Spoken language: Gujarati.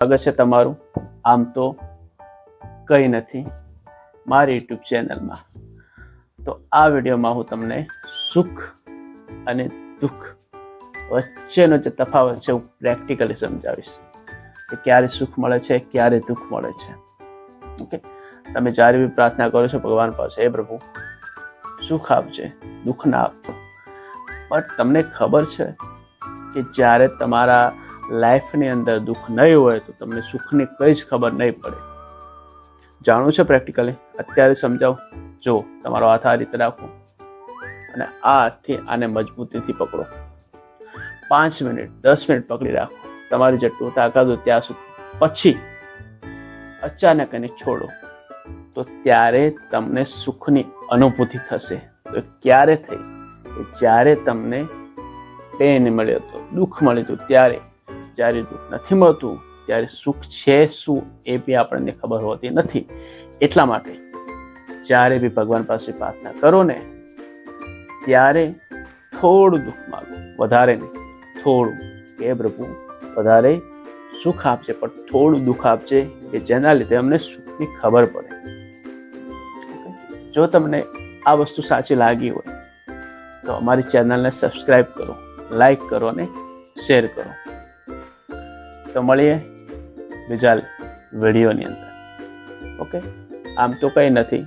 સ્વાગત છે તમારું આમ તો કંઈ નથી મારી યુટ્યુબ ચેનલમાં. તો આ વિડીયોમાં હું તમને સુખ અને દુઃખ વચ્ચેનો જે તફાવત છે હું પ્રેક્ટિકલી સમજાવીશ કે ક્યારે સુખ મળે છે, ક્યારે દુઃખ મળે છે. ઓકે, તમે જ્યારે બી પ્રાર્થના કરો છો ભગવાન પાસે, હે પ્રભુ સુખ આપજે, દુઃખ ના આપજો. બટ તમને ખબર છે કે જ્યારે તમારા લાઈફની અંદર દુઃખ નહીં હોય તો તમને સુખની કંઈ જ ખબર નહીં પડે. જાણવું છે પ્રેક્ટિકલી? અત્યારે સમજાવું. જો તમારો હાથ આ રીતે રાખો અને આ હાથથી આને મજબૂતીથી પકડો. 5 મિનિટ 10 મિનિટ પકડી રાખો, તમારી જેટલું તાકાત હોય ત્યાં સુધી. પછી અચાનક એને છોડો તો ત્યારે તમને સુખની અનુભૂતિ થશે. તો ક્યારે થઈ? કે જ્યારે તમને પેન મળ્યો હતો, દુઃખ મળ્યું હતું ત્યારે. જ્યારે દુઃખ નથી મળતું ત્યારે સુખ છે શું એ બી આપણને ખબર હોતી નથી. એટલા માટે જ્યારે બી ભગવાન પાસે પ્રાર્થના કરો ને ત્યારે થોડું દુઃખ માગો, વધારે નહીં, થોડું. કે પ્રભુ વધારે સુખ આપજે પણ થોડું દુઃખ આપજે કે જેના લીધે અમને સુખની ખબર પડે. જો તમને આ વસ્તુ સાચી લાગી હોય તો અમારી ચેનલને સબસ્ક્રાઈબ કરો, લાઈક કરો અને શેર કરો. તો મળીએ બીજા વિડીયોની અંદર. ઓકે, આમ તો કંઈ નથી